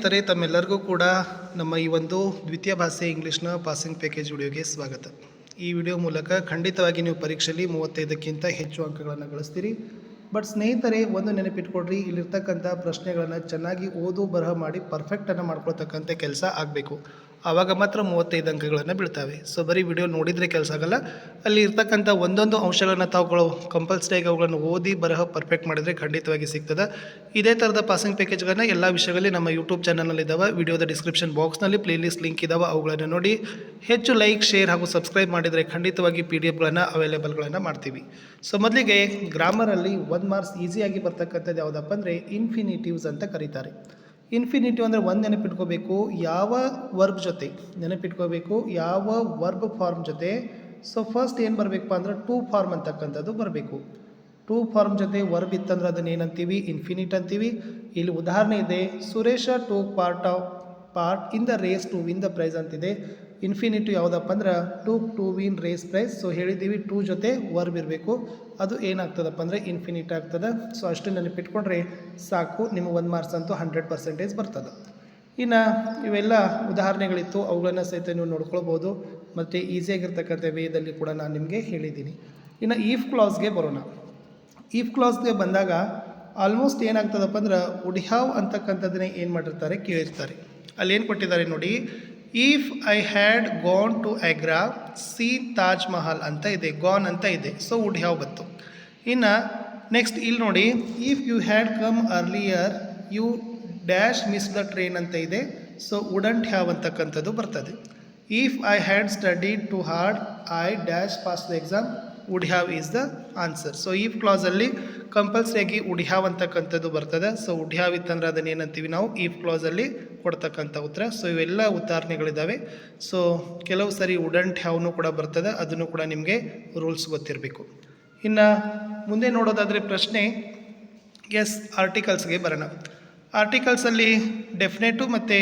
ಸ್ನೇಹಿತರೆ, ತಮ್ಮೆಲ್ಲರಿಗೂ ಕೂಡ ನಮ್ಮ ಈ ಒಂದು ದ್ವಿತೀಯ ಭಾಷೆ ಇಂಗ್ಲೀಷ್ನ ಪಾಸಿಂಗ್ ಪ್ಯಾಕೇಜ್ ವಿಡಿಯೋಗೆ ಸ್ವಾಗತ. ಈ ವಿಡಿಯೋ ಮೂಲಕ ಖಂಡಿತವಾಗಿ ನೀವು ಪರೀಕ್ಷೆಯಲ್ಲಿ 35ಕ್ಕಿಂತ ಹೆಚ್ಚು ಅಂಕಗಳನ್ನು ಗಳಿಸ್ತೀರಿ. ಬಟ್ ಸ್ನೇಹಿತರೆ, ಒಂದು ನೆನಪಿಟ್ಕೊಡ್ರಿ, ಇಲ್ಲಿರ್ತಕ್ಕಂಥ ಪ್ರಶ್ನೆಗಳನ್ನು ಚೆನ್ನಾಗಿ ಓದು ಬರಹ ಮಾಡಿ ಪರ್ಫೆಕ್ಟನ್ನು ಮಾಡ್ಕೊಳ್ತಕ್ಕಂಥ ಕೆಲಸ ಆಗಬೇಕು. ಆವಾಗ ಮಾತ್ರ 35 ಅಂಕಗಳನ್ನು ಬೀಳ್ತವೆ. ಸೊ ಬರೀ ವಿಡಿಯೋ ನೋಡಿದರೆ ಕೆಲಸ ಆಗಲ್ಲ, ಅಲ್ಲಿ ಇರ್ತಕ್ಕಂಥ ಒಂದೊಂದು ಅಂಶಗಳನ್ನು ತಾವುಗಳು ಕಂಪಲ್ಸರಿಯಾಗಿ ಅವುಗಳನ್ನು ಓದಿ ಬರಹ ಪರ್ಫೆಕ್ಟ್ ಮಾಡಿದರೆ ಖಂಡಿತವಾಗಿ ಸಿಗ್ತದೆ. ಇದೇ ಥರದ ಪಾಸಿಂಗ್ ಪ್ಯಾಕೇಜ್ಗಳನ್ನು ಎಲ್ಲ ವಿಷಯಗಳಲ್ಲಿ ನಮ್ಮ ಯೂಟ್ಯೂಬ್ ಚಾನಲ್ನಲ್ಲಿ ಇದ್ದಾವೆ. ವಿಡಿಯೋದ ಡಿಸ್ಕ್ರಿಪ್ಷನ್ ಬಾಕ್ಸ್ನಲ್ಲಿ ಪ್ಲೇಲಿಸ್ಟ್ ಲಿಂಕ್ ಇದ್ದಾವೆ, ಅವುಗಳನ್ನು ನೋಡಿ ಹೆಚ್ಚು ಲೈಕ್, ಶೇರ್ ಹಾಗೂ ಸಬ್ಸ್ಕ್ರೈಬ್ ಮಾಡಿದರೆ ಖಂಡಿತವಾಗಿ PDF ಅವೈಲೇಬಲ್ಗಳನ್ನು ಮಾಡ್ತೀವಿ. ಸೊ ಮೊದಲಿಗೆ ಗ್ರಾಮರಲ್ಲಿ 1 ಮಾರ್ಕ್ಸ್ ಈಸಿಯಾಗಿ ಬರ್ತಕ್ಕಂಥದ್ದು ಯಾವುದಪ್ಪ ಅಂದರೆ ಇನ್ಫಿನಿಟಿವ್ಸ್ ಅಂತ ಕರೀತಾರೆ. ಇನ್ಫಿನಿಟಿವ್ ಅಂದರೆ ಒಂದು ನೆನಪಿಟ್ಕೋಬೇಕು, ಯಾವ ವರ್ಬ್ ಜೊತೆ ನೆನಪಿಟ್ಕೋಬೇಕು, ಯಾವ ವರ್ಬ್ ಫಾರ್ಮ್ ಜೊತೆ. ಸೊ ಫಸ್ಟ್ ಏನು ಬರಬೇಕಪ್ಪ ಅಂದ್ರೆ ಟು ಫಾರ್ಮ್ ಅಂತಕ್ಕಂಥದ್ದು ಬರಬೇಕು. ಟು ಫಾರ್ಮ್ ಜೊತೆ ವರ್ಬ್ ಇತ್ತಂದ್ರೆ ಅದನ್ನು ಏನಂತೀವಿ, ಇನ್ಫಿನಿಟ್ ಅಂತೀವಿ. ಇಲ್ಲಿ ಉದಾಹರಣೆ ಇದೆ, Suresh took part in the race to win the prize ಅಂತಿದೆ. ಇನ್ಫಿನಿಟಿವ್ ಯಾವುದಪ್ಪ ಅಂದ್ರೆ to win race prize. So ಹೇಳಿದ್ದೀವಿ ಟು ಜೊತೆ ವರ್ಬ್ ಇರಬೇಕು, ಅದು ಏನಾಗ್ತದಪ್ಪ ಅಂದರೆ ಇನ್ಫಿನಿಟ್ ಆಗ್ತದೆ. ಸೊ ಅಷ್ಟು ನೆನಪಿಟ್ಕೊಂಡ್ರೆ ಸಾಕು, ನಿಮಗೆ 1 ಮಾರ್ಕ್ಸ್ ಅಂತೂ 100% ಬರ್ತದೆ. ಇನ್ನು ಇವೆಲ್ಲ ಉದಾಹರಣೆಗಳಿತ್ತು, ಅವುಗಳನ್ನು ಸಹಿತ ನೀವು ನೋಡ್ಕೊಳ್ಬೋದು. ಮತ್ತು ಈಸಿಯಾಗಿರ್ತಕ್ಕಂಥ ವೇದಲ್ಲಿ ಕೂಡ ನಾನು ನಿಮಗೆ ಹೇಳಿದ್ದೀನಿ. ಇನ್ನು ಈಫ್ ಕ್ಲಾಸ್ಗೆ ಬರೋಣ. ಈಫ್ ಕ್ಲಾಸ್ಗೆ ಬಂದಾಗ ಆಲ್ಮೋಸ್ಟ್ ಏನಾಗ್ತದಪ್ಪ ಅಂದ್ರೆ ವುಡ್ ಹ್ಯಾವ್ ಅಂತಕ್ಕಂಥದ್ದನ್ನೇ ಏನು ಮಾಡಿರ್ತಾರೆ, ಕೇಳಿರ್ತಾರೆ. ಅಲ್ಲಿ ಏನು ಕೊಟ್ಟಿದ್ದಾರೆ ನೋಡಿ, if I had gone to Agra see Taj Mahal ಅಂತ ಇದೆ, ಗಾನ್ ಅಂತ ಇದೆ. ಸೊ ವುಡ್ ಹ್ಯಾವ್ ಬಂತು. ಇನ್ನು ನೆಕ್ಸ್ಟ್ ಇಲ್ಲಿ ನೋಡಿ, if you had come earlier you dash miss the train ಅಂತ ಇದೆ. ಸೊ ವುಡಂಟ್ ಹ್ಯಾವ್ ಅಂತಕ್ಕಂಥದ್ದು ಬರ್ತದೆ. If I had studied too hard I dash pass the exam, would have is the answer. So if ಕ್ಲಾಸಲ್ಲಿ ಕಂಪಲ್ಸರಿಯಾಗಿ would have ಅಂತಕ್ಕಂಥದ್ದು ಬರ್ತದೆ. So would have ಇತ್ತಂದ್ರೆ ಅದನ್ನು ಏನಂತೀವಿ ನಾವು, ಈಫ್ ಕ್ಲಾಸಲ್ಲಿ ಕೊಡ್ತಕ್ಕಂಥ ಉತ್ತರ. ಸೊ ಇವೆಲ್ಲ ಉದಾಹರಣೆಗಳಿದ್ದಾವೆ. ಸೊ ಕೆಲವು ಸರಿ ವುಡಂಟ್ ಹ್ಯಾವ್ನು ಕೂಡ ಬರ್ತದೆ, ಅದನ್ನು ಕೂಡ ನಿಮಗೆ ರೂಲ್ಸ್ ಗೊತ್ತಿರಬೇಕು. ಇನ್ನು ಮುಂದೆ ನೋಡೋದಾದರೆ ಪ್ರಶ್ನೆ ಆರ್ಟಿಕಲ್ಸ್ಗೆ ಬರೋಣ. ಆರ್ಟಿಕಲ್ಸಲ್ಲಿ ಡೆಫಿನೇಟು ಮತ್ತು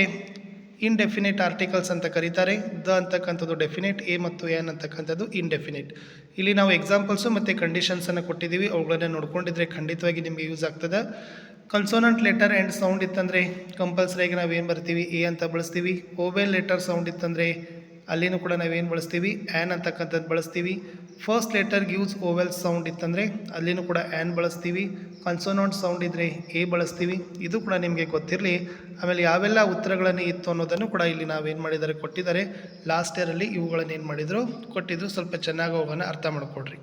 ಇನ್ಡೆಫಿನೇಟ್ ಆರ್ಟಿಕಲ್ಸ್ ಅಂತ ಕರೀತಾರೆ. ದ ಅಂತಕ್ಕಂಥದ್ದು ಡೆಫಿನೇಟ್, ಎ ಮತ್ತು ಎನ್ ಅಂತಕ್ಕಂಥದ್ದು ಇನ್ಡೆಫಿನೇಟ್. ಇಲ್ಲಿ ನಾವು ಎಕ್ಸಾಂಪಲ್ಸು ಮತ್ತು ಕಂಡೀಷನ್ಸನ್ನು ಕೊಟ್ಟಿದ್ದೀವಿ, ಅವುಗಳನ್ನು ನೋಡ್ಕೊಂಡಿದ್ರೆ ಖಂಡಿತವಾಗಿ ನಿಮಗೆ ಯೂಸ್ ಆಗ್ತದೆ. ಕನ್ಸೋನೆಂಟ್ ಲೆಟರ್ ಆ್ಯಂಡ್ ಸೌಂಡ್ ಇತ್ತಂದರೆ ಕಂಪಲ್ಸರಿಯಾಗಿ ನಾವೇನು ಬರ್ತೀವಿ, ಎ ಅಂತ ಬಳಸ್ತೀವಿ. ಓವೆಲ್ ಲೆಟರ್ ಸೌಂಡ್ ಇತ್ತಂದರೆ ಅಲ್ಲಿನೂ ಕೂಡ ನಾವೇನು ಬಳಸ್ತೀವಿ, ಆ್ಯನ್ ಅಂತಕ್ಕಂಥದ್ದು ಬಳಸ್ತೀವಿ. First letter gives vowel sound ಇತ್ತಂದರೆ ಅಲ್ಲಿನೂ ಕೂಡ ಆ್ಯನ್ ಬಳಸ್ತೀವಿ. ಕನ್ಸೋನೆಂಟ್ ಸೌಂಡ್ ಇದ್ದರೆ ಎ ಬಳಸ್ತೀವಿ. ಇದು ಕೂಡ ನಿಮಗೆ ಗೊತ್ತಿರಲಿ. ಆಮೇಲೆ ಯಾವೆಲ್ಲ ಉತ್ತರಗಳನ್ನು ಇತ್ತು ಅನ್ನೋದನ್ನು ಕೂಡ ಇಲ್ಲಿ ನಾವೇನು ಮಾಡಿದ್ದಾರೆ, ಕೊಟ್ಟಿದ್ದಾರೆ. ಲಾಸ್ಟ್ ಇಯರಲ್ಲಿ ಇವುಗಳನ್ನು ಏನು ಮಾಡಿದರು, ಕೊಟ್ಟಿದ್ರು. ಸ್ವಲ್ಪ ಚೆನ್ನಾಗಿ ಅವುಗಳನ್ನು ಅರ್ಥ ಮಾಡಿಕೊಡ್ರಿ.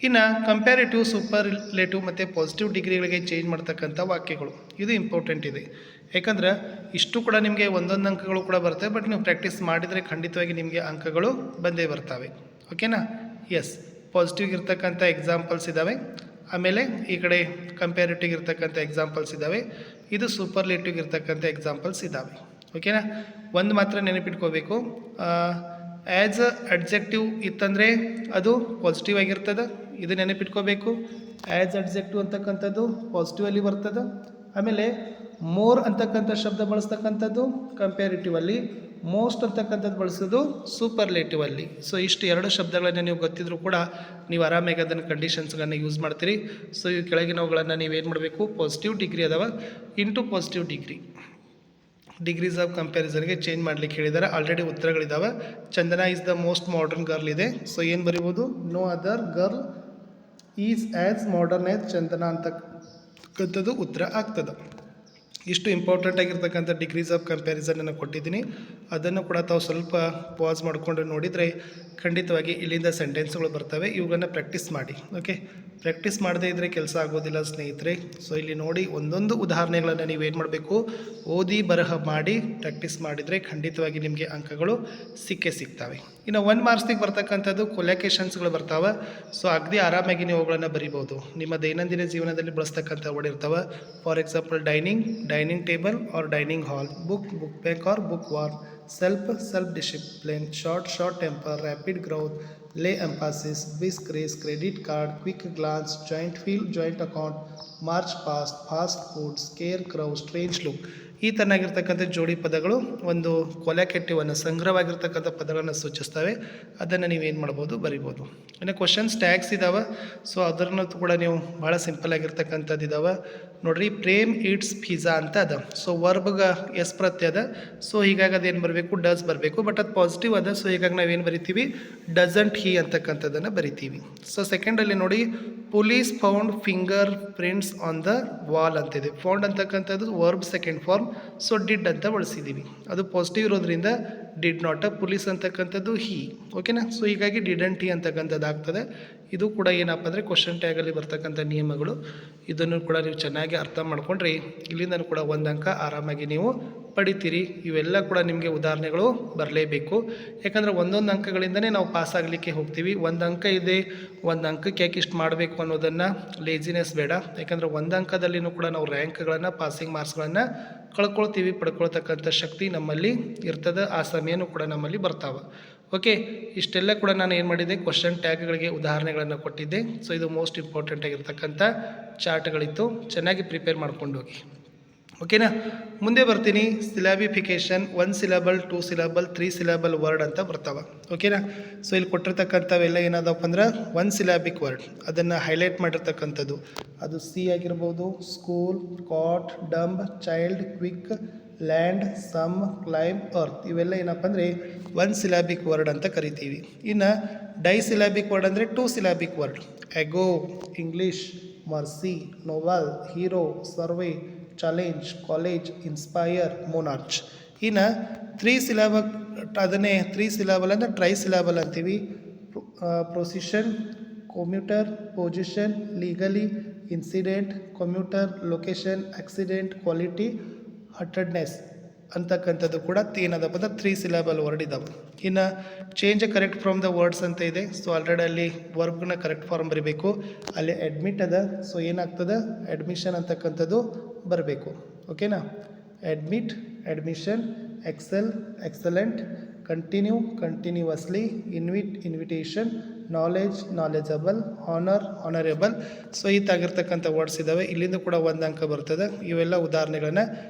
ಇನ್ನು ಕಂಪ್ಯಾರಿಟಿವ್, ಸೂಪರ್ಲೇಟಿವ್ ಮತ್ತು ಪಾಸಿಟಿವ್ ಡಿಗ್ರಿಗಳಿಗೆ ಚೇಂಜ್ ಮಾಡ್ತಕ್ಕಂಥ ವಾಕ್ಯಗಳು, ಇದು ಇಂಪಾರ್ಟೆಂಟ್ ಇದೆ. ಯಾಕಂದ್ರೆ ಇಷ್ಟು ಕೂಡ ನಿಮಗೆ ಒಂದೊಂದು ಅಂಕಗಳು ಕೂಡ ಬರ್ತವೆ. ಬಟ್ ನೀವು ಪ್ರಾಕ್ಟೀಸ್ ಮಾಡಿದರೆ ಖಂಡಿತವಾಗಿ ನಿಮಗೆ ಅಂಕಗಳು ಬಂದೇ ಬರ್ತವೆ. ಓಕೆನಾ? ಪಾಸಿಟಿವ್ ಇರ್ತಕ್ಕಂಥ ಎಕ್ಸಾಂಪಲ್ಸ್ ಇದ್ದಾವೆ. ಆಮೇಲೆ ಈ ಕಡೆ ಕಂಪ್ಯಾರಿಟಿವ್ ಇರ್ತಕ್ಕಂಥ ಎಕ್ಸಾಂಪಲ್ಸ್ ಇದ್ದಾವೆ. ಇದು ಸೂಪರ್ಲೇಟಿವ್ ಇರ್ತಕ್ಕಂಥ ಎಕ್ಸಾಂಪಲ್ಸ್ ಇದ್ದಾವೆ. ಓಕೆನಾ? ಒಂದು ಮಾತ್ರ ನೆನಪಿಟ್ಕೋಬೇಕು, ಆ್ಯಸ್ ಅಡ್ಜೆಕ್ಟಿವ್ ಇತ್ತಂದರೆ ಅದು ಪಾಸಿಟಿವ್ ಆಗಿರ್ತದೆ. ಇದು ನೆನಪಿಟ್ಕೋಬೇಕು. ಆ್ಯಸ್ ಅಡ್ಜೆಕ್ಟಿವ್ ಅಂತಕ್ಕಂಥದ್ದು ಪಾಸಿಟಿವಲ್ಲಿ ಬರ್ತದೆ. ಆಮೇಲೆ ಮೋರ್ ಅಂತಕ್ಕಂಥ ಶಬ್ದ ಬಳಸ್ತಕ್ಕಂಥದ್ದು ಕಂಪ್ಯಾರಿಟಿವಲ್ಲಿ, ಮೋಸ್ಟ್ ಅಂತಕ್ಕಂಥದ್ದು ಬಳಸೋದು ಸೂಪರ್ಲೇಟಿವಲ್ಲಿ. ಸೊ ಇಷ್ಟು 2 ಶಬ್ದಗಳನ್ನು ನೀವು ಗೊತ್ತಿದ್ರೂ ಕೂಡ ನೀವು ಆರಾಮಾಗಿ ಅದನ್ನು ಕಂಡೀಷನ್ಸ್ಗಳನ್ನು ಯೂಸ್ ಮಾಡ್ತೀರಿ. ಸೊ ಇವು ಕೆಳಗಿನವುಗಳನ್ನು ನೀವೇನು ಮಾಡಬೇಕು, ಪಾಸಿಟಿವ್ ಡಿಗ್ರಿ ಅದಾವ ಇಂಟು ಪಾಸಿಟಿವ್ ಡಿಗ್ರೀಸ್ ಆಫ್ ಕಂಪ್ಯಾರಿಸನ್ಗೆ ಚೇಂಜ್ ಮಾಡಲಿಕ್ಕೆ ಹೇಳಿದ್ದಾರೆ. ಆಲ್ರೆಡಿ ಉತ್ತರಗಳಿದ್ದಾವೆ. Chandana is the most modern girl ಇದೆ. ಸೊ ಏನು ಬರಿಬೋದು, no other girl is as modern as Chandana ಅಂತಕ್ಕಂಥದ್ದು ಉತ್ತರ ಆಗ್ತದೆ. ಇಷ್ಟು ಇಂಪಾರ್ಟೆಂಟ್ ಆಗಿರ್ತಕ್ಕಂಥ ಡಿಗ್ರೀಸ್ ಆಫ್ ಕಂಪ್ಯಾರಿಸನನ್ನು ಕೊಟ್ಟಿದ್ದೀನಿ. ಅದನ್ನು ಕೂಡ ತಾವು ಸ್ವಲ್ಪ ಪಾಸ್ ಮಾಡಿಕೊಂಡು ನೋಡಿದರೆ ಖಂಡಿತವಾಗಿ ಇಲ್ಲಿಂದ ಸೆಂಟೆನ್ಸ್ಗಳು ಬರ್ತವೆ. ಇವುಗಳನ್ನು ಪ್ರಾಕ್ಟೀಸ್ ಮಾಡಿ. ಓಕೆ, ಪ್ರಾಕ್ಟೀಸ್ ಮಾಡದೇ ಇದ್ದರೆ ಕೆಲಸ ಆಗೋದಿಲ್ಲ ಸ್ನೇಹಿತರೆ. ಸೊ ಇಲ್ಲಿ ನೋಡಿ, ಒಂದೊಂದು ಉದಾಹರಣೆಗಳನ್ನು ನೀವೇನು ಮಾಡಬೇಕು, ಓದಿ ಬರಹ ಮಾಡಿ ಪ್ರಾಕ್ಟೀಸ್ ಮಾಡಿದರೆ ಖಂಡಿತವಾಗಿ ನಿಮಗೆ ಅಂಕಗಳು ಸಿಗ್ತವೆ. ಇನ್ನು 1 ಮಾರ್ಕ್ಸಿಗೆ ಬರ್ತಕ್ಕಂಥದ್ದು ಕೊಲೊಕೇಶನ್ಸ್ಗಳು ಬರ್ತಾವೆ. ಸೊ ಅಗದಿ ಆರಾಮಾಗಿ ನೀವು ಅವುಗಳನ್ನು ಬರಿಬೋದು. ನಿಮ್ಮ ದೈನಂದಿನ ಜೀವನದಲ್ಲಿ ಬಳಸ್ತಕ್ಕಂಥ ವರ್ಡ್ ಇರ್ತವೆ. For example dining table or dining hall, book bag or book worm, self discipline, short temper, rapid growth, lay emphasis, brisk race, credit card, quick glance, joint account, march past, fast food, scarecrow, strange look. ಈ ತರನಾಗಿರ್ತಕ್ಕಂಥ ಜೋಡಿ ಪದಗಳು ಒಂದು ಕೊಲ್ಯಾಕೆಟಿವನ್ನು ಸಂಗ್ರಹವಾಗಿರ್ತಕ್ಕಂಥ ಪದಗಳನ್ನು ಸೂಚಿಸ್ತವೆ. ಅದನ್ನು ನೀವೇನು ಮಾಡ್ಬೋದು, ಬರಿಬೋದು. ಇನ್ನು ಕ್ವಶನ್ಸ್ ಟ್ಯಾಗ್ಸ್ ಇದ್ದಾವೆ. ಸೊ ಅದನ್ನು ಕೂಡ ನೀವು ಭಾಳ ಸಿಂಪಲ್ ಆಗಿರ್ತಕ್ಕಂಥದ್ದು ಇದ್ದಾವೆ. ನೋಡ್ರಿ, ಪ್ರೇಮ್ ಈಟ್ಸ್ ಪಿಜ್ಜಾ ಅಂತ ಅದ. ಸೊ ವರ್ಬ್ಗೆ ಎಸ್ ಪ್ರತ್ಯಯ ಅದ. ಸೊ ಹೀಗಾಗಿ ಅದೇನು ಬರಬೇಕು, ಡಸ್ ಬರಬೇಕು. ಬಟ್ ಅದು ಪಾಸಿಟಿವ್ ಅದ. ಸೊ ಹೀಗಾಗಿ ನಾವೇನು ಬರಿತೀವಿ, ಡಸಂಟ್ ಹಿ ಅಂತಕ್ಕಂಥದ್ದನ್ನು ಬರಿತೀವಿ. ಸೊ ಸೆಕೆಂಡಲ್ಲಿ ನೋಡಿ, police found finger prints on the wall ಅಂತಿದೆ. ಫೌಂಡ್ ಅಂತಕ್ಕಂಥದ್ದು verb second form. So did ಅಂತ ಬಳಸಿದ್ದೀವಿ. ಅದು ಪಾಸಿಟಿವ್ ಇರೋದ್ರಿಂದ ಡಿಡ್ ನಾಟ್. ಪೊಲೀಸ್ ಅಂತಕ್ಕಂಥದ್ದು ಹಿ. ಓಕೆನಾ. ಸೊ ಹೀಗಾಗಿ ಡಿಡಂಟ್ ಹಿ ಅಂತಕ್ಕಂಥದ್ದು ಆಗ್ತದೆ. ಇದು ಕೂಡ ಏನಪ್ಪ ಅಂದರೆ ಕ್ವಶನ್ ಟ್ಯಾಗಲ್ಲಿ ಬರ್ತಕ್ಕಂಥ ನಿಯಮಗಳು. ಇದನ್ನು ಕೂಡ ನೀವು ಚೆನ್ನಾಗಿ ಅರ್ಥ ಮಾಡ್ಕೊಂಡ್ರೆ ಇಲ್ಲಿಂದ ಕೂಡ ಒಂದು ಅಂಕ ಆರಾಮಾಗಿ ನೀವು ಪಡಿತೀರಿ. ಇವೆಲ್ಲ ಕೂಡ ನಿಮಗೆ ಉದಾಹರಣೆಗಳು ಬರಲೇಬೇಕು. ಯಾಕಂದರೆ ಒಂದೊಂದು ಅಂಕಗಳಿಂದನೇ ನಾವು ಪಾಸ್ ಆಗಲಿಕ್ಕೆ ಹೋಗ್ತೀವಿ. ಒಂದು ಅಂಕ ಇದೆ, ಒಂದು ಅಂಕಕ್ಕೆ ಯಾಕೆ ಇಷ್ಟು ಮಾಡಬೇಕು ಅನ್ನೋದನ್ನು ಲೇಜಿನೆಸ್ ಬೇಡ. ಯಾಕಂದರೆ ಒಂದು ಅಂಕದಲ್ಲಿನೂ ಕೂಡ ನಾವು ರ್ಯಾಂಕ್ಗಳನ್ನು, ಪಾಸಿಂಗ್ ಮಾರ್ಕ್ಸ್ಗಳನ್ನು ಕಳ್ಕೊಳ್ತೀವಿ. ಪಡ್ಕೊಳ್ತಕ್ಕಂಥ ಶಕ್ತಿ ನಮ್ಮಲ್ಲಿ ಇರ್ತದೆ. ಆ ಸಮಯನೂ ಕೂಡ ನಮ್ಮಲ್ಲಿ ಬರ್ತಾವೆ. ಓಕೆ, ಇಷ್ಟೆಲ್ಲ ಕೂಡ ನಾನು ಏನು ಮಾಡಿದ್ದೆ, ಕ್ವಶನ್ ಟ್ಯಾಗ್ಗಳಿಗೆ ಉದಾಹರಣೆಗಳನ್ನು ಕೊಟ್ಟಿದ್ದೆ. ಸೊ ಇದು ಮೋಸ್ಟ್ ಇಂಪಾರ್ಟೆಂಟ್ ಆಗಿರ್ತಕ್ಕಂಥ ಚಾರ್ಟ್ಗಳಿತ್ತು. ಚೆನ್ನಾಗಿ ಪ್ರಿಪೇರ್ ಮಾಡ್ಕೊಂಡು ಹೋಗಿ. ಓಕೆನಾ. ಮುಂದೆ ಬರ್ತೀನಿ. ಸಿಲಾಬಿಫಿಕೇಷನ್ 1 ಸಿಲಬಲ್, 2 ಸಿಲಬಲ್, 3 ಸಿಲಬಲ್ ವರ್ಡ್ ಅಂತ ಬರ್ತಾವೆ. ಓಕೆನಾ. ಸೊ ಇಲ್ಲಿ ಕೊಟ್ಟಿರ್ತಕ್ಕಂಥವೆಲ್ಲ ಏನಾದಪ್ಪ ಅಂದ್ರೆ 1 ಸಿಲಾಬಿಕ್ ವರ್ಡ್. ಅದನ್ನು ಹೈಲೈಟ್ ಮಾಡಿರ್ತಕ್ಕಂಥದ್ದು ಅದು ಸಿ ಆಗಿರ್ಬೋದು, school, caught, dumb, child, quick, land, some, climb, earth. ಇವೆಲ್ಲ ಏನಪ್ಪ ಅಂದರೆ 1 ಸಿಲಾಬಿಕ್ ವರ್ಡ್ ಅಂತ ಕರಿತೀವಿ. ಇನ್ನು ಡೈ ಸಿಲಾಬಿಕ್ ವರ್ಡ್ ಅಂದರೆ 2 syllabic word. Ego, English, mercy, novel, hero, survey, challenge, college, inspire, monarch. ಇನ್ನು 3 ಸಿಲಾಬಲ್, ಅದನ್ನೇ 3 ಸಿಲಾಬಲ್ ಅಂದರೆ ಟ್ರೈ ಸಿಲಾಬಲ್ ಅಂತೀವಿ. Procession, commuter, position, legally, incident, commuter, location, accident, quality, hatredness ಅಂತಕ್ಕಂಥದ್ದು ಕೂಡ ಏನದಪ್ಪ ಅಂದ್ರೆ 3 ಸಿಲಾಬಲ್ ವರ್ಡ್ ಇದ್ದಾವೆ. ಇನ್ನು change correct from the words ಅಂತ ಇದೆ. ಸೊ ಆಲ್ರೆಡಿ ಅಲ್ಲಿ ವರ್ಬ್ನ ಕರೆಕ್ಟ್ ಫಾರ್ಮ್ ಬರೀಬೇಕು. ಅಲ್ಲಿ ಅಡ್ಮಿಟ್ ಅದ. ಸೊ ಏನಾಗ್ತದೆ, ಅಡ್ಮಿಷನ್ ಅಂತಕ್ಕಂಥದ್ದು ಬರಬೇಕು. ಓಕೆನಾ. Admit, admission, excel, excellent, continue, continuously, invite, invitation, knowledge, knowledgeable, honour, honourable. So ಈ ತಾಗಿರ್ತಕ್ಕಂಥ ವರ್ಡ್ಸ್ ಇದ್ದಾವೆ. ಇಲ್ಲಿಂದ ಕೂಡ ಒಂದು ಅಂಕ ಬರ್ತದೆ. ಇವೆಲ್ಲ ಉದಾಹರಣೆಗಳನ್ನು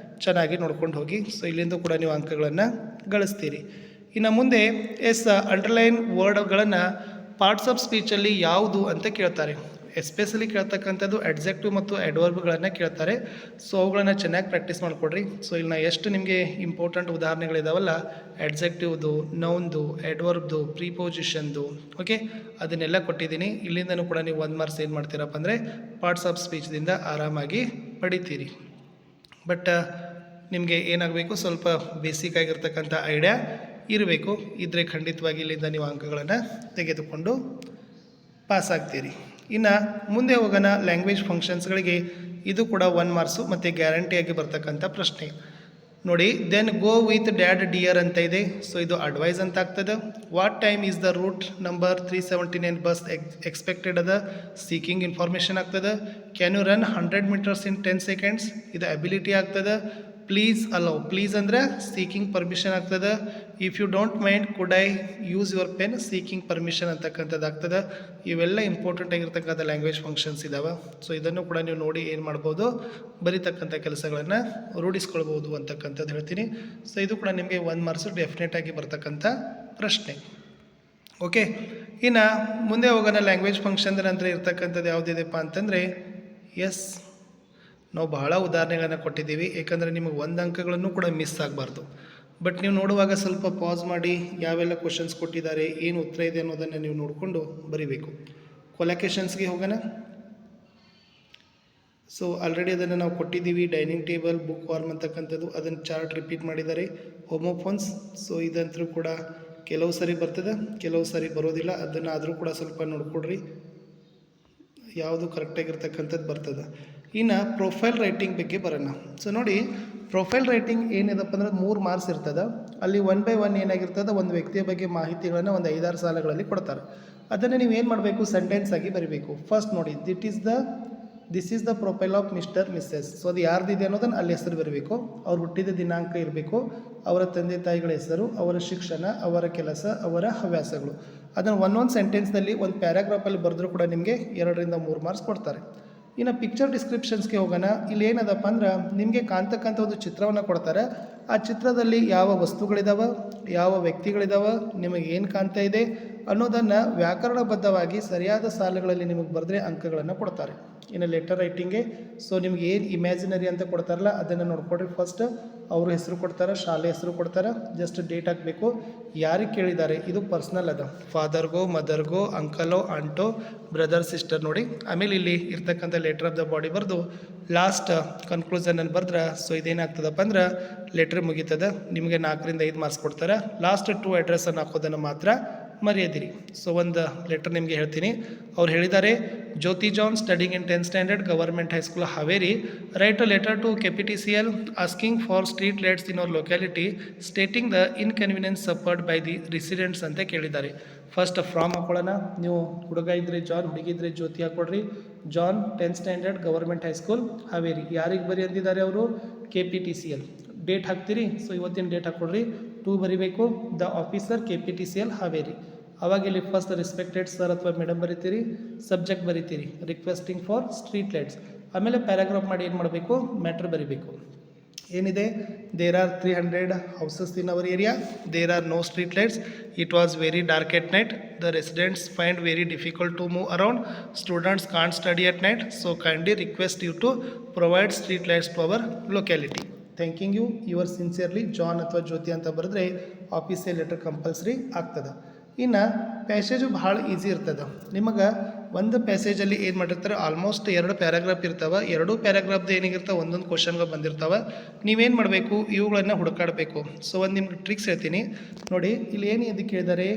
ಚೆನ್ನಾಗಿ ನೋಡ್ಕೊಂಡು ಹೋಗಿ. ಸೊ ಇಲ್ಲಿಂದ ಕೂಡ ನೀವು ಅಂಕಗಳನ್ನು ಗಳಿಸ್ತೀರಿ. ಇನ್ನು ಮುಂದೆ ಅಂಡರ್ಲೈನ್ ವರ್ಡ್ಗಳನ್ನು ಪಾರ್ಟ್ಸ್ ಆಫ್ ಸ್ಪೀಚಲ್ಲಿ ಯಾವುದು ಅಂತ ಕೇಳ್ತಾರೆ. ಎಸ್ಪೆಷಲಿ ಕೇಳ್ತಕ್ಕಂಥದ್ದು ಅಡ್ಜೆಕ್ಟಿವ್ ಮತ್ತು ಅಡ್ವರ್ಬ್ಗಳನ್ನು ಕೇಳ್ತಾರೆ. ಸೊ ಅವುಗಳನ್ನು ಚೆನ್ನಾಗಿ ಪ್ರಾಕ್ಟೀಸ್ ಮಾಡಿಕೊಡ್ರಿ. ಸೊ ಇಲ್ಲಿ ನಾ ಎಷ್ಟು ನಿಮಗೆ ಇಂಪಾರ್ಟೆಂಟ್ ಉದಾಹರಣೆಗಳಿದಾವಲ್ಲ, ಅಡ್ಜೆಕ್ಟಿವ್ದು, ನೌನ್ದು, ಅಡ್ವರ್ಬ್ದು, ಪ್ರಿಪೋಸಿಷನ್ದು, ಓಕೆ, ಅದನ್ನೆಲ್ಲ ಕೊಟ್ಟಿದ್ದೀನಿ. ಇಲ್ಲಿಂದನೂ ಕೂಡ ನೀವು 1 ಮಾರ್ಕ್ಸ್ ಏನು ಮಾಡ್ತೀರಪ್ಪ ಅಂದರೆ ಪಾರ್ಟ್ಸ್ ಆಫ್ ಸ್ಪೀಚ್ದಿಂದ ಆರಾಮಾಗಿ ಪಡಿತೀರಿ. ಬಟ್ ನಿಮಗೆ ಏನಾಗಬೇಕು, ಸ್ವಲ್ಪ ಬೇಸಿಕ್ ಆಗಿರ್ತಕ್ಕಂಥ ಐಡಿಯಾ ಇರಬೇಕು. ಇದ್ದರೆ ಖಂಡಿತವಾಗಿ ಇಲ್ಲಿಂದ ನೀವು ಅಂಕಗಳನ್ನು ತೆಗೆದುಕೊಂಡು ಪಾಸ್ ಆಗ್ತೀರಿ. ಇನ್ನು ಮುಂದೆ ಹೋಗೋಣ ಲ್ಯಾಂಗ್ವೇಜ್ ಫಂಕ್ಷನ್ಸ್ಗಳಿಗೆ. ಇದು ಕೂಡ 1 ಮಾರ್ಕ್ಸು ಮತ್ತು ಗ್ಯಾರಂಟಿಯಾಗಿ ಬರ್ತಕ್ಕಂಥ ಪ್ರಶ್ನೆ. ನೋಡಿ, then go with dad dear ಅಂತ ಇದೆ. ಸೊ ಇದು ಅಡ್ವೈಸ್ ಅಂತ ಆಗ್ತದೆ. What time is the route number 379 bus expected ಅದ, ಸೀಕಿಂಗ್ ಇನ್ಫಾರ್ಮೇಷನ್ ಆಗ್ತದೆ. Can you run 100 metres in 10 seconds, ಇದು ಅಬಿಲಿಟಿ ಆಗ್ತದೆ. ಪ್ಲೀಸ್ ಅಲೋ, ಪ್ಲೀಸ್ ಅಂದರೆ ಸೀಕಿಂಗ್ ಪರ್ಮಿಷನ್ ಆಗ್ತದೆ. If you don't mind could I use your pen, seeking permission ಅಂತಕ್ಕಂಥದ್ದು ಆಗ್ತದೆ. ಇವೆಲ್ಲ important ಆಗಿರ್ತಕ್ಕಂಥ ಲ್ಯಾಂಗ್ವೇಜ್ ಫಂಕ್ಷನ್ಸ್ ಇದ್ದಾವೆ. ಸೊ ಇದನ್ನು ಕೂಡ ನೀವು ನೋಡಿ ಏನು ಮಾಡ್ಬೋದು, ಬರೀತಕ್ಕಂಥ ಕೆಲಸಗಳನ್ನು ರೂಢಿಸ್ಕೊಳ್ಬೋದು ಅಂತಕ್ಕಂಥದ್ದು ಹೇಳ್ತೀನಿ. ಸೊ ಇದು ಕೂಡ ನಿಮಗೆ 1 ಮಾರ್ಕ್ಸು ಡೆಫಿನೆಟ್ ಆಗಿ ಬರ್ತಕ್ಕಂಥ ಪ್ರಶ್ನೆ. ಓಕೆ, ಇನ್ನು ಮುಂದೆ ಹೋಗೋಣ ಲ್ಯಾಂಗ್ವೇಜ್ ಫಂಕ್ಷನ್ ನಂತರ ಇರ್ತಕ್ಕಂಥದ್ದು ಯಾವುದಿದೆಪ್ಪ ಅಂತಂದರೆ ನಾವು ಬಹಳ ಉದಾಹರಣೆಗಳನ್ನು ಕೊಟ್ಟಿದ್ದೀವಿ. ಏಕೆಂದರೆ ನಿಮಗೆ 1 ಅಂಕಗಳನ್ನು ಕೂಡ ಮಿಸ್ ಆಗಬಾರ್ದು. ಬಟ್ ನೀವು ನೋಡುವಾಗ ಸ್ವಲ್ಪ ಪಾಸ್ ಮಾಡಿ ಯಾವೆಲ್ಲ ಕ್ವಶನ್ಸ್ ಕೊಟ್ಟಿದ್ದಾರೆ, ಏನು ಉತ್ತರ ಇದೆ ಅನ್ನೋದನ್ನು ನೀವು ನೋಡಿಕೊಂಡು ಬರೀಬೇಕು. ಕೊಲಾಕೇಶನ್ಸ್ಗೆ ಹೋಗೋಣ. ಸೊ ಆಲ್ರೆಡಿ ಅದನ್ನು ನಾವು ಕೊಟ್ಟಿದ್ದೀವಿ. ಡೈನಿಂಗ್ ಟೇಬಲ್, ಬುಕ್ ವಾರ್ಮ್ ಅಂತಕ್ಕಂಥದ್ದು, ಅದನ್ನು ಚಾರ್ಟ್ ರಿಪೀಟ್ ಮಾಡಿದ್ದಾರೆ. ಹೋಮೋಫೋನ್ಸ್, ಸೊ ಇದಂತರೂ ಕೂಡ ಕೆಲವು ಸರಿ ಬರ್ತದೆ, ಕೆಲವು ಸರಿ ಬರೋದಿಲ್ಲ. ಅದನ್ನು ಆದರೂ ಕೂಡ ಸ್ವಲ್ಪ ನೋಡ್ಕೊಡ್ರಿ, ಯಾವುದು ಕರೆಕ್ಟಾಗಿರ್ತಕ್ಕಂಥದ್ದು ಬರ್ತದೆ. ಇನ್ನು ಪ್ರೊಫೈಲ್ ರೈಟಿಂಗ್ ಬಗ್ಗೆ ಬರೋಣ. ಸೊ ನೋಡಿ, ಪ್ರೊಫೈಲ್ ರೈಟಿಂಗ್ ಏನಿದಪ್ಪ ಅಂದ್ರೆ 3 ಮಾರ್ಕ್ಸ್ ಇರ್ತದೆ. ಅಲ್ಲಿ 1 ಬೈ 1 ಏನಾಗಿರ್ತದೆ, ಒಂದು ವ್ಯಕ್ತಿಯ ಬಗ್ಗೆ ಮಾಹಿತಿಗಳನ್ನು ಒಂದು 5-6 ಸಾಲುಗಳಲ್ಲಿ ಕೊಡ್ತಾರೆ. ಅದನ್ನು ನೀವು ಏನು ಮಾಡಬೇಕು, ಸೆಂಟೆನ್ಸ್ ಆಗಿ ಬರೀಬೇಕು. ಫಸ್ಟ್ ನೋಡಿ, this is the profile of mister missus. So ಅದು ಯಾರ್ದಿದೆ ಅನ್ನೋದನ್ನು ಅಲ್ಲಿ ಹೆಸರು ಬರಬೇಕು. ಅವ್ರು ಹುಟ್ಟಿದ ದಿನಾಂಕ ಇರಬೇಕು, ಅವರ ತಂದೆ ತಾಯಿಗಳ ಹೆಸರು, ಅವರ ಶಿಕ್ಷಣ, ಅವರ ಕೆಲಸ, ಅವರ ಹವ್ಯಾಸಗಳು. ಅದನ್ನು ಒಂದೊಂದು ಸೆಂಟೆನ್ಸ್ನಲ್ಲಿ ಒಂದು ಪ್ಯಾರಾಗ್ರಾಫಲ್ಲಿ ಬರೆದ್ರೂ ಕೂಡ ನಿಮಗೆ 2 ರಿಂದ 3 ಮಾರ್ಕ್ಸ್ ಕೊಡ್ತಾರೆ. ಇನ್ನು ಪಿಕ್ಚರ್ ಡಿಸ್ಕ್ರಿಪ್ಷನ್ಸ್ಗೆ ಹೋಗೋಣ. ಇಲ್ಲಿ ಏನದಪ್ಪ ಅಂದ್ರೆ ನಿಮಗೆ ಕಾಣ್ತಕ್ಕಂಥ ಒಂದು ಚಿತ್ರವನ್ನು ಕೊಡ್ತಾರೆ. ಆ ಚಿತ್ರದಲ್ಲಿ ಯಾವ ವಸ್ತುಗಳಿದಾವೆ, ಯಾವ ವ್ಯಕ್ತಿಗಳಿದಾವೆ, ನಿಮಗೆ ಏನು ಕಾಣ್ತಾ ಇದೆ ಅನ್ನೋದನ್ನು ವ್ಯಾಕರಣಬದ್ಧವಾಗಿ ಸರಿಯಾದ ಸಾಲುಗಳಲ್ಲಿ ನಿಮಗೆ ಬರೆದ್ರೆ ಅಂಕಗಳನ್ನು ಕೊಡ್ತಾರೆ. ಇನ್ನು ಲೆಟರ್ ರೈಟಿಂಗ್ಗೆ ಸೊ ನಿಮ್ಗೆ ಏನು ಇಮ್ಯಾಜಿನರಿ ಅಂತ ಕೊಡ್ತಾರಲ್ಲ ಅದನ್ನು ನೋಡ್ಕೊಡ್ರಿ. ಫಸ್ಟ್ ಅವರು ಹೆಸರು ಕೊಡ್ತಾರೆ, ಶಾಲೆ ಹೆಸರು ಕೊಡ್ತಾರೆ, ಜಸ್ಟ್ ಡೇಟ್ ಹಾಕಬೇಕು, ಯಾರಿಗೆ ಕೇಳಿದ್ದಾರೆ, ಇದು ಪರ್ಸ್ನಲ್ ಅದ, ಫಾದರ್ಗೋ, ಮದರ್ಗೋ, ಅಂಕಲೋ, ಆಂಟೋ, ಬ್ರದರ್, ಸಿಸ್ಟರ್ ನೋಡಿ. ಆಮೇಲೆ ಇಲ್ಲಿ ಇರ್ತಕ್ಕಂಥ ಲೆಟರ್ ಆಫ್ ದ ಬಾಡಿ ಬರೆದು ಲಾಸ್ಟ್ ಕನ್ಕ್ಲೂಷನ್ ಬರ್ದ್ರೆ ಸೊ ಇದೇನಾಗ್ತದಪ್ಪ ಅಂದ್ರೆ ಲೆಟ್ರ್ ಮುಗೀತದ. ನಿಮಗೆ 4ರಿಂದ 5 ಮಾರ್ಕ್ಸ್ ಕೊಡ್ತಾರೆ. ಲಾಸ್ಟ್ 2 ಅಡ್ರೆಸ್ಸನ್ನು ಹಾಕೋದನ್ನು ಮಾತ್ರ ಮರೆಯದಿರಿ. ಸೊ ಒಂದು ಲೆಟರ್ ನಿಮಗೆ ಹೇಳ್ತೀನಿ. ಅವ್ರು ಹೇಳಿದ್ದಾರೆ, Jyoti John studying in 10th standard government high school Haveri write a letter to KPTCL asking for street lights in our locality stating the inconvenience suffered by the residents ಅಂತ ಕೇಳಿದ್ದಾರೆ. ಫಸ್ಟ್ ಫ್ರಾಮ್ ಹಾಕೊಳ್ಳೋಣ. ನೀವು ಹುಡುಗ ಇದ್ರೆ ಜಾನ್, ಹುಡುಗಿದ್ರೆ ಜ್ಯೋತಿ ಹಾಕೊಡ್ರಿ. John 10th standard government high school Haveri. ಯಾರಿಗೆ ಬರಿ ಅಂದಿದ್ದಾರೆ ಅವರು? KPTCL. ಡೇಟ್ ಹಾಕ್ತೀರಿ, ಸೊ ಇವತ್ತಿನ ಡೇಟ್ ಹಾಕ್ಕೊಡ್ರಿ. 2 ಬರಿಬೇಕು, ದ ಆಫೀಸರ್ KPTCL ಹಾವೇರಿ. ಅವಾಗ ಇಲ್ಲಿ ಫಸ್ಟ್ ರೆಸ್ಪೆಕ್ಟೆಡ್ ಸರ್ ಅಥವಾ ಮೇಡಮ್ ಬರಿತೀರಿ, ಸಬ್ಜೆಕ್ಟ್ ಬರಿತೀರಿ ರಿಕ್ವೆಸ್ಟಿಂಗ್ ಫಾರ್ ಸ್ಟ್ರೀಟ್ ಲೈಟ್ಸ್. ಆಮೇಲೆ ಪ್ಯಾರಾಗ್ರಾಫ್ ಮಾಡಿ ಏನು ಮಾಡಬೇಕು, ಮ್ಯಾಟ್ರ್ ಬರಿಬೇಕು. ಏನಿದೆ, there are 300 houses in our area, there are no street lights, it was very dark at night, the residents find very difficult to move around, students can't study at night, so kindly request you to provide street lights to our locality. Thanking you, your sincerely John ಅಥವಾ ಜ್ಯೋತಿ ಅಂತ ಬರೆದ್ರೆ official letter compulsory ಆಗ್ತದೆ. ಇನ್ನು passage ಭಾಳ easy ಇರ್ತದೆ. ನಿಮಗೆ ಒಂದು ಪ್ಯಾಸೇಜಲ್ಲಿ ಏನು ಮಾಡಿರ್ತಾರೆ, ಆಲ್ಮೋಸ್ಟ್ 2 ಪ್ಯಾರಾಗ್ರಾಫ್ ಇರ್ತಾವೆ. 2 ಪ್ಯಾರಾಗ್ರಾಫ್ದು ಏನಿಗಿರ್ತಾವೆ ಒಂದೊಂದು ಕ್ವಶನ್ಗೆ ಬಂದಿರ್ತಾವೆ. ನೀವೇನು ಮಾಡಬೇಕು, ಇವುಗಳನ್ನು ಹುಡುಕಾಡಬೇಕು. ಸೊ ಒಂದು ನಿಮ್ಗೆ ಟ್ರಿಕ್ಸ್ ಹೇಳ್ತೀನಿ ನೋಡಿ. ಇಲ್ಲಿ ಏನು ಇದಕ್ಕೆ ಕೇಳಿದ್ದಾರೆ,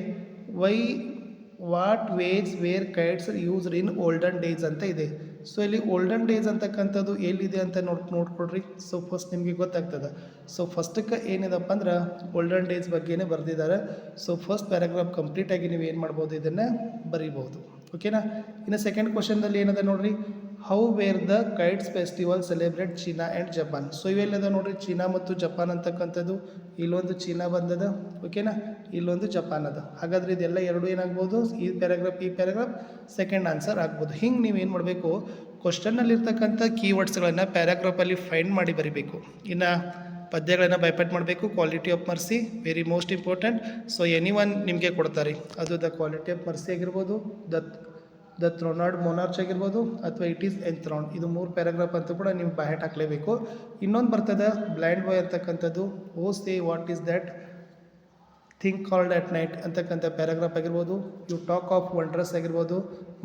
what ways were kites used in olden days ಅಂತ ಇದೆ. ಸೊ ಇಲ್ಲಿ ಓಲ್ಡನ್ ಡೇಸ್ ಅಂತಕ್ಕಂಥದ್ದು ಎಲ್ಲಿದೆ ಅಂತ ನೋಡ್ಕೊಡ್ರಿ. ಸೊ ಫಸ್ಟ್ ನಿಮಗೆ ಗೊತ್ತಾಗ್ತದೆ. ಸೊ ಫಸ್ಟಕ್ಕೆ ಏನಿದಪ್ಪ ಅಂದ್ರೆ ಓಲ್ಡನ್ ಡೇಸ್ ಬಗ್ಗೆನೇ ಬರೆದಿದ್ದಾರೆ. ಸೊ ಫಸ್ಟ್ ಪ್ಯಾರಾಗ್ರಾಫ್ ಕಂಪ್ಲೀಟಾಗಿ ನೀವು ಏನು ಮಾಡ್ಬೋದು, ಇದನ್ನು ಬರೀಬೋದು. ಓಕೆನಾ. ಇನ್ನು ಸೆಕೆಂಡ್ ಕ್ವಶನ್ದಲ್ಲಿ ಏನದ ನೋಡ್ರಿ, how were the kites festival celebrate China and Japan. So ಇವೆಲ್ಲದ ನೋಡ್ರಿ, ಚೀನಾ ಮತ್ತು ಜಪಾನ್ ಅಂತಕ್ಕಂಥದ್ದು. ಇಲ್ಲೊಂದು ಚೀನಾ ಬಂದದ, ಓಕೆನಾ, ಇಲ್ಲೊಂದು ಜಪಾನ್ ಅದ. ಹಾಗಾದ್ರೆ ಇದೆಲ್ಲ 2 ಏನಾಗ್ಬೋದು, ಈ ಪ್ಯಾರಾಗ್ರಾಫ್ ಸೆಕೆಂಡ್ ಆನ್ಸರ್ ಆಗ್ಬೋದು. ಹಿಂಗೆ ನೀವು ಏನು ಮಾಡಬೇಕು, ಕ್ವಶನ್ನಲ್ಲಿರ್ತಕ್ಕಂಥ ಕೀವರ್ಡ್ಸ್ಗಳನ್ನು ಪ್ಯಾರಾಗ್ರಾಫಲ್ಲಿ ಫೈಂಡ್ ಮಾಡಿ ಬರಿಬೇಕು. ಇನ್ನು ಪದ್ಯಗಳನ್ನು ಬೈಪಟ್ ಮಾಡಬೇಕು. Quality of mercy very most important. So anyone ನಿಮಗೆ ಕೊಡ್ತಾರೆ, ಅದು ದ ಕ್ವಾಲಿಟಿ ಆಫ್ ಮರ್ಸಿ ಆಗಿರ್ಬೋದು, ದ ಥ್ರೋನಾರ್ಡ್ ಮೊನಾರ್ಚ್ ಆಗಿರ್ಬೋದು, ಅಥವಾ ಇಟ್ ಈಸ್ ಎನ್ಥ್ರಾನ್ಡ್. ಇದು 3 ಪ್ಯಾರಾಗ್ರಾಫ್ ಅಂತ ಕೂಡ ನೀವು ಬಾಯಟ್ ಹಾಕಲೇಬೇಕು. ಇನ್ನೊಂದು ಬರ್ತದೆ ಬ್ಲೈಂಡ್ ಬಾಯ್ ಅಂತಕ್ಕಂಥದ್ದು. O say what is that thing called at night ಅಂತಕ್ಕಂಥ ಪ್ಯಾರಾಗ್ರಾಫ್ ಆಗಿರ್ಬೋದು. ಯು ಟಾಕ್ ಆಫ್ ವಂಡ್ರಸ್ ಆಗಿರ್ಬೋದು,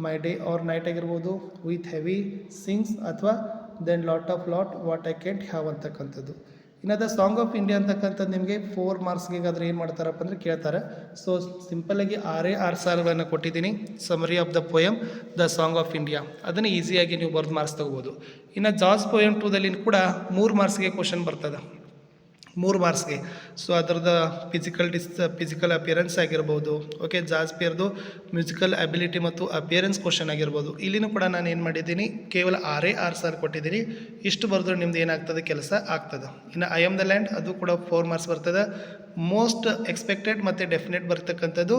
ಮೈ ಡೇ ಆರ್ ನೈಟ್ ಆಗಿರ್ಬೋದು, ವಿತ್ ಹೆವಿ ಸಿಂಗ್ಸ್ ಅಥವಾ then lot what I can't have ಅಂತಕ್ಕಂಥದ್ದು. ಇನ್ನು ದ ಸಾಂಗ್ ಆಫ್ ಇಂಡಿಯಾ ಅಂತಕ್ಕಂಥದ್ದು ನಿಮಗೆ 4 ಮಾರ್ಕ್ಸ್ಗೆ ಆದ್ರೆ ಏನು ಮಾಡ್ತಾರಪ್ಪ ಅಂದರೆ ಕೇಳ್ತಾರೆ. ಸೊ ಸಿಂಪಲ್ಲಾಗಿ 6 ಸಾಲುಗಳನ್ನು ಕೊಟ್ಟಿದ್ದೀನಿ. Summary of the poem the song of India, ಅದನ್ನು ಈಸಿಯಾಗಿ ನೀವು ಬರೆದು ಮಾರ್ಕ್ಸ್ ತೊಗೋಬೋದು. ಇನ್ನು ಜಾರ್ಜ್ ಪೋಯಮ್ 2ದಲ್ಲಿ ಕೂಡ 3 ಮಾರ್ಕ್ಸ್ಗೆ ಕ್ವಶನ್ ಬರ್ತದೆ, 3 ಮಾರ್ಕ್ಸ್ಗೆ. ಸೊ ಅದರದ್ದು ಫಿಸಿಕಲ್ ಅಪಿಯರೆನ್ಸ್ ಆಗಿರ್ಬೋದು, ಓಕೆ, ಜಾರ್ಜ್ ಪಿಯರ್ದು ಮ್ಯೂಸಿಕಲ್ ಅಬಿಲಿಟಿ ಮತ್ತು ಅಪಿಯರೆನ್ಸ್ ಕ್ವಶನ್ ಆಗಿರ್ಬೋದು. ಇಲ್ಲಿನೂ ಕೂಡ ನಾನು ಏನು ಮಾಡಿದ್ದೀನಿ, ಕೇವಲ 6 ಸಾಲು ಕೊಟ್ಟಿದ್ದೀನಿ. ಇಷ್ಟು ಬರೆದ್ರೆ ನಿಮ್ದು ಏನಾಗ್ತದೆ, ಕೆಲಸ ಆಗ್ತದೆ. ಇನ್ನು ಐ ಆಮ್ ದ ಲ್ಯಾಂಡ್, ಅದು ಕೂಡ 4 ಮಾರ್ಕ್ಸ್ ಬರ್ತದೆ. ಮೋಸ್ಟ್ ಎಕ್ಸ್ಪೆಕ್ಟೆಡ್ ಮತ್ತು ಡೆಫಿನೆಟ್ ಬರ್ತಕ್ಕಂಥದ್ದು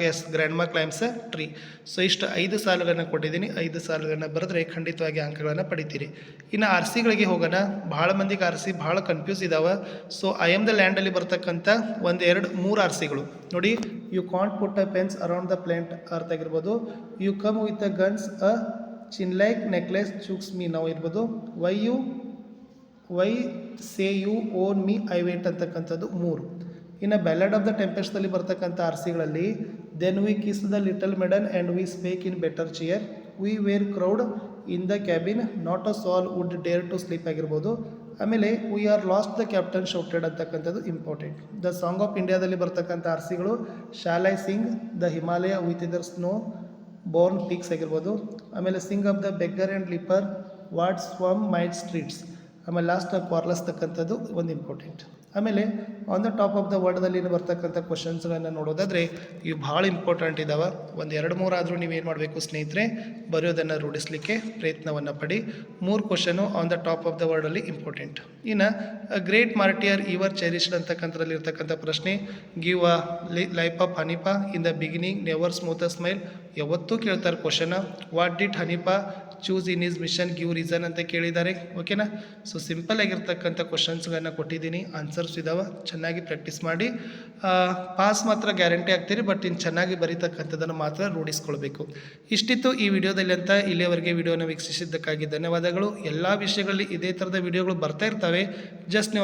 as grandma climbs tree. So ಇಷ್ಟು 5 ಸಾಲುಗಳನ್ನು ಕೊಟ್ಟಿದ್ದೀನಿ. 5 ಸಾಲುಗಳನ್ನು ಬರೆದ್ರೆ ಖಂಡಿತವಾಗಿ ಅಂಕಗಳನ್ನು ಪಡಿತೀರಿ. ಇನ್ನು ಆರ್ ಸಿಗಳಿಗೆ ಹೋಗೋಣ. ಭಾಳ ಮಂದಿಗೆ ಆರ್ ಸಿ ಭಾಳ ಕನ್ಫ್ಯೂಸ್ ಇದ್ದಾವೆ. ಸೊ ಐ ಆಮ್ ದ ಲ್ಯಾಂಡಲ್ಲಿ ಬರ್ತಕ್ಕಂಥ 1, 2, 3 ಆರ್ ಸಿಗಳು ನೋಡಿ. You can't put a fence around the plant earth ಆಗಿರ್ಬೋದು. You come with a guns a chin like necklace chokes me ನಾವು ಇರ್ಬೋದು. Why say you own me I wait ಅಂತಕ್ಕಂಥದ್ದು 3. ಇನ್ನು ballad of the ಟೆಂಪೆಸ್ಟ್ದಲ್ಲಿ ಬರ್ತಕ್ಕಂಥ R ಸಿಗಳಲ್ಲಿ then we kiss the little maiden and we spake in better cheer, we were crowded in the cabin, not a soul would dare to sleep ಆಗಿರ್ಬೋದು. ಆಮೇಲೆ we are lost the captain shouted ಅಂತಕ್ಕಂಥದ್ದು important. The song of ಇಂಡಿಯಾದಲ್ಲಿ ಬರ್ತಕ್ಕಂಥ R ಸಿಗಳು shall I sing the Himalaya with their snow born peaks ಆಗಿರ್ಬೋದು. ಆಮೇಲೆ sing of the beggar and leper what swarm might streets. ಆಮೇಲೆ last quarrels ತಕ್ಕಂಥದ್ದು ಒಂದು important. ಆಮೇಲೆ on the top of the ವರ್ಡ್ದಲ್ಲಿ ಬರ್ತಕ್ಕಂಥ ಕ್ವಶನ್ಸ್ಗಳನ್ನು ನೋಡೋದಾದರೆ ಇವು ಭಾಳ ಇಂಪಾರ್ಟೆಂಟ್ ಇದ್ದಾವೆ. 1, 2, 3 ಆದರೂ ನೀವೇನು ಮಾಡಬೇಕು ಸ್ನೇಹಿತರೆ, ಬರೆಯೋದನ್ನು ರೂಢಿಸಲಿಕ್ಕೆ ಪ್ರಯತ್ನವನ್ನು ಪಡಿ. 3 question on the top of the ವರ್ಡಲ್ಲಿ ಇಂಪಾರ್ಟೆಂಟ್. ಇನ್ನು ಗ್ರೇಟ್ ಮಾರ್ಟಿಯರ್ ಇವರ್ ಚೆರಿಶ್ಡ್ ಅಂತಕ್ಕಂಥದ್ರಲ್ಲಿ ಇರ್ತಕ್ಕಂಥ ಪ್ರಶ್ನೆ, ಗಿವ್ ಅ ಲೈಫ್ ಆಫ್ ಹನಿಪಾ in the beginning never smooth a smile. ಯಾವತ್ತೂ ಕೇಳ್ತಾರೆ ಕ್ವಶನ. ವಾಟ್ ಡಿಡ್ ಹನಿಪಾ choose in his mission give reason ಅಂತ ಕೇಳಿದ್ದಾರೆ. ಓಕೆನಾ. ಸೊ ಸಿಂಪಲ್ ಆಗಿರ್ತಕ್ಕಂಥ ಕ್ವಶನ್ಸ್ಗಳನ್ನ ಕೊಟ್ಟಿದ್ದೀನಿ, ಆನ್ಸರ್ಸ್ ಇದ್ದಾವೆ, ಚೆನ್ನಾಗಿ ಪ್ರಾಕ್ಟೀಸ್ ಮಾಡಿ. ಪಾಸ್ ಮಾತ್ರ ಗ್ಯಾರಂಟಿ ಆಗ್ತೀರಿ, ಬಟ್ ಇನ್ನು ಚೆನ್ನಾಗಿ ಬರೀತಕ್ಕಂಥದ್ದನ್ನು ಮಾತ್ರ ರೂಢಿಸ್ಕೊಳ್ಬೇಕು. ಇಷ್ಟಿತ್ತು ಈ ವಿಡಿಯೋದಲ್ಲಿ ಅಂತ. ಇಲ್ಲಿಯವರೆಗೆ ವಿಡಿಯೋನ ವೀಕ್ಷಿಸಿದ್ದಕ್ಕಾಗಿ ಧನ್ಯವಾದಗಳು. ಎಲ್ಲ ವಿಷಯಗಳಲ್ಲಿ ಇದೇ ಥರದ ವಿಡಿಯೋಗಳು ಬರ್ತಾ ಇರ್ತವೆ. ಜಸ್ಟ್ ನೀವು